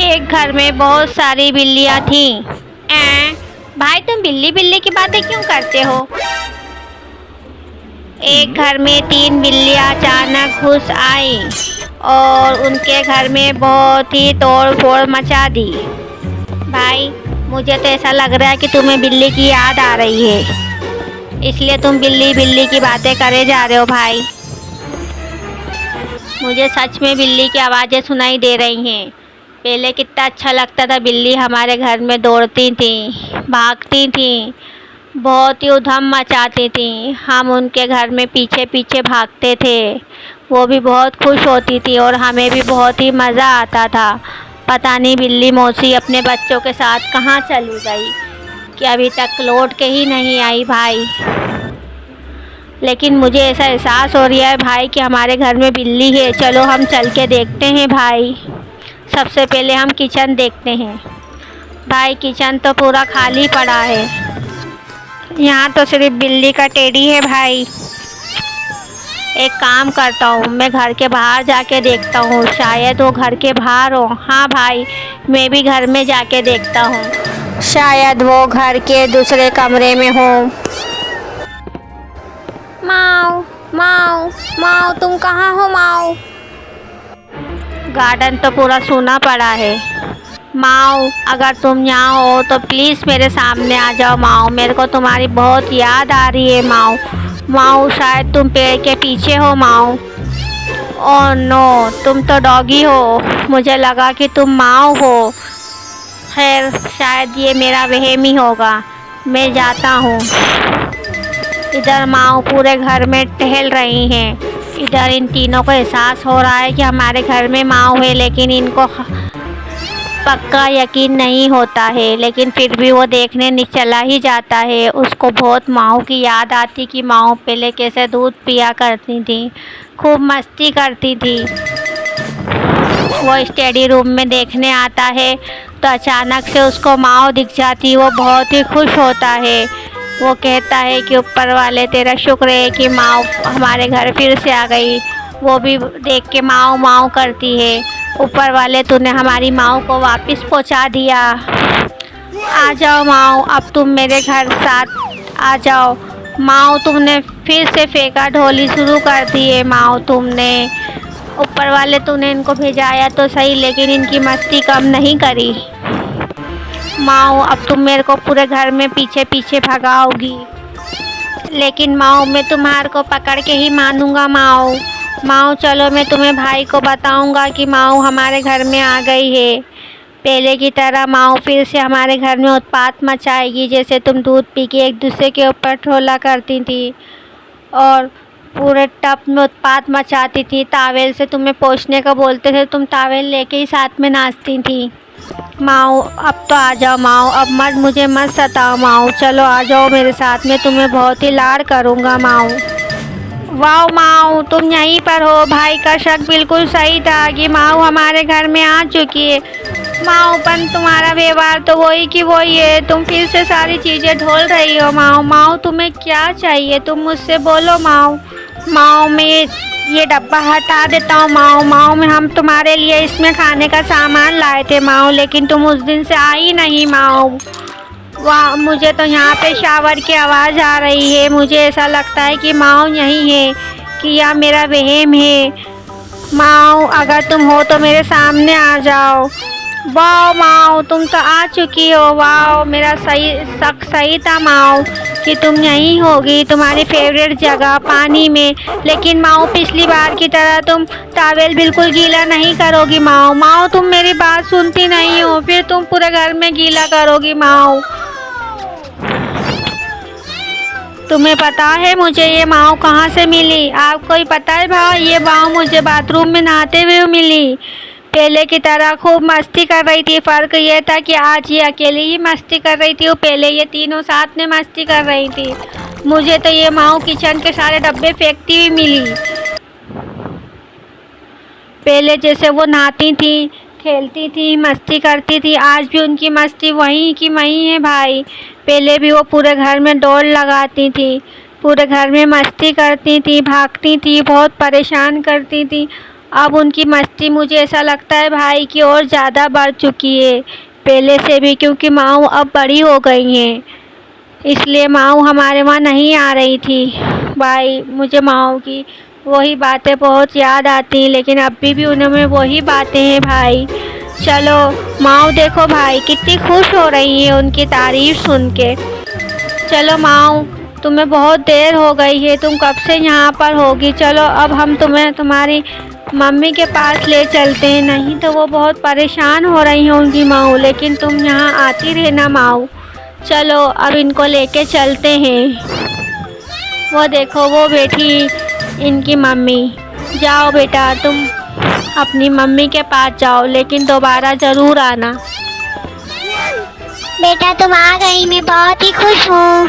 एक घर में बहुत सारी बिल्लियाँ थीं। भाई तुम बिल्ली बिल्ली की बातें क्यों करते हो? एक घर में 3 बिल्लियाँ अचानक घुस आईं और उनके घर में बहुत ही तोड़ फोड़ मचा दी। भाई मुझे तो ऐसा लग रहा है कि तुम्हें बिल्ली की याद आ रही है, इसलिए तुम बिल्ली बिल्ली की बातें करे जा रहे हो। भाई मुझे सच में बिल्ली की आवाज़ें सुनाई दे रही हैं। पहले कितना अच्छा लगता था, बिल्ली हमारे घर में दौड़ती थी, भागती थी, बहुत ही उधम मचाती थी। हम उनके घर में पीछे पीछे भागते थे, वो भी बहुत खुश होती थी और हमें भी बहुत ही मज़ा आता था। पता नहीं बिल्ली मौसी अपने बच्चों के साथ कहाँ चली गई कि अभी तक लौट के ही नहीं आई। भाई लेकिन मुझे ऐसा एहसास हो रहा है भाई कि हमारे घर में बिल्ली है। चलो हम चल के देखते हैं भाई। सबसे पहले हम किचन देखते हैं। भाई किचन तो पूरा खाली पड़ा है, यहाँ तो सिर्फ बिल्ली का टेडी है। भाई एक काम करता हूँ, मैं घर के बाहर जाके देखता हूँ, शायद वो घर के बाहर हो। हाँ भाई मैं भी घर में जाके देखता हूँ, शायद वो घर के दूसरे कमरे में हो। माऊ माऊ माऊ तुम कहाँ हो माऊ? गार्डन तो पूरा सूना पड़ा है। माऊ अगर तुम यहाँ हो तो प्लीज़ मेरे सामने आ जाओ। माऊ मेरे को तुम्हारी बहुत याद आ रही है। माऊ माऊ शायद तुम पेड़ के पीछे हो। माऊ ओह नो तुम तो डॉगी हो, मुझे लगा कि तुम माऊ हो। खैर शायद ये मेरा वहम ही होगा, मैं जाता हूँ। इधर माऊ पूरे घर में टहल रही हैं। इधर इन तीनों को एहसास हो रहा है कि हमारे घर में माऊ है, लेकिन इनको पक्का यकीन नहीं होता है। लेकिन फिर भी वो देखने चला ही जाता है। उसको बहुत माऊ की याद आती कि माऊ पहले कैसे दूध पिया करती थी, खूब मस्ती करती थी। वो स्टडी रूम में देखने आता है तो अचानक से उसको माऊ दिख जाती। वो बहुत ही खुश होता है। वो कहता है कि ऊपर वाले तेरा शुक्र है कि माऊ हमारे घर फिर से आ गई। वो भी देख के माऊ माऊ करती है, ऊपर वाले तूने हमारी माऊ को वापस पहुंचा दिया। आ जाओ माऊ, अब तुम मेरे घर साथ आ जाओ। माऊ तुमने फिर से फेंका ढोली शुरू कर दी है। माऊ तुमने ऊपर वाले तूने इनको भेजाया तो सही, लेकिन इनकी मस्ती कम नहीं करी। माऊ अब तुम मेरे को पूरे घर में पीछे पीछे भगाओगी, लेकिन माऊ मैं तुम्हारे को पकड़ के ही मानूंगा। माऊ माऊ चलो मैं तुम्हें भाई को बताऊंगा कि माऊ हमारे घर में आ गई है। पहले की तरह माऊ फिर से हमारे घर में उत्पात मचाएगी, जैसे तुम दूध पी के एक दूसरे के ऊपर ठोला करती थी और पूरे टब में उत्पात मचाती थी। तावेल से तुम्हें पोंछने का बोलते थे, तुम तावेल लेके ही साथ में नाचती थी। माऊ अब तो आ जाओ। माऊ अब मुझे मत सताओ। माऊ चलो आ जाओ मेरे साथ में, तुम्हें बहुत ही लाड़ करूँगा। माऊ वाह माऊ तुम यहीं पर हो। भाई का शक बिल्कुल सही था कि माऊ हमारे घर में आ चुकी है। माऊ पर तुम्हारा व्यवहार तो वही की वही है, तुम फिर से सारी चीज़ें ढोल रही हो। माऊ माऊ तुम्हें क्या चाहिए, तुम मुझसे बोलो। माऊ माऊ मैं ये डब्बा हटा देता हूँ। माऊ माऊ में हम तुम्हारे लिए इसमें खाने का सामान लाए थे। माऊ लेकिन तुम उस दिन से आई नहीं। माऊ वाह मुझे तो यहाँ पे शावर की आवाज़ आ रही है। मुझे ऐसा लगता है कि माऊ यहीं है कि यह मेरा वहम है। माऊ अगर तुम हो तो मेरे सामने आ जाओ। वाह माऊ तुम तो आ चुकी हो। वाह मेरा शक सही था माऊ कि तुम यहीं होगी, तुम्हारी फेवरेट जगह पानी में। लेकिन माऊ पिछली बार की तरह तुम टॉवेल बिल्कुल गीला नहीं करोगी। माऊ माऊ तुम मेरी बात सुनती नहीं हो, फिर तुम पूरे घर में गीला करोगी। माऊ तुम्हें पता है मुझे ये माऊ कहाँ से मिली? आपको ही पता है भाई, ये माऊ मुझे बाथरूम में नहाते हुए मिली। पहले की तरह खूब मस्ती कर रही थी। फ़र्क ये था कि आज ये अकेली ही मस्ती कर रही थी और पहले ये तीनों साथ में मस्ती कर रही थी। मुझे तो ये माऊ किचन के सारे डब्बे फेंकती हुई मिली। पहले जैसे वो नहाती थी, खेलती थी, मस्ती करती थी, आज भी उनकी मस्ती वहीं की वहीं है भाई। पहले भी वो पूरे घर में दौड़ लगाती थी, पूरे घर में मस्ती करती थी, भागती थी, बहुत परेशान करती थी। अब उनकी मस्ती मुझे ऐसा लगता है भाई कि और ज़्यादा बढ़ चुकी है पहले से भी, क्योंकि माऊ अब बड़ी हो गई हैं, इसलिए माऊ हमारे वहाँ नहीं आ रही थी। भाई मुझे माऊ की वही बातें बहुत याद आती हैं, लेकिन अभी भी उनमें वही बातें हैं भाई। चलो माऊ देखो भाई कितनी खुश हो रही है उनकी तारीफ सुन के। चलो माऊ, तुम्हें बहुत देर हो गई है, तुम कब से यहाँ पर होगी। चलो अब हम तुम्हें तुम्हारी मम्मी के पास ले चलते हैं, नहीं तो वो बहुत परेशान हो रही हैं उनकी माऊ, लेकिन तुम यहाँ आती रहना माऊ। चलो अब इनको लेके चलते हैं। वो देखो वो बैठी इनकी मम्मी। जाओ बेटा तुम अपनी मम्मी के पास जाओ, लेकिन दोबारा ज़रूर आना। बेटा तुम आ गई, मैं बहुत ही खुश हूँ।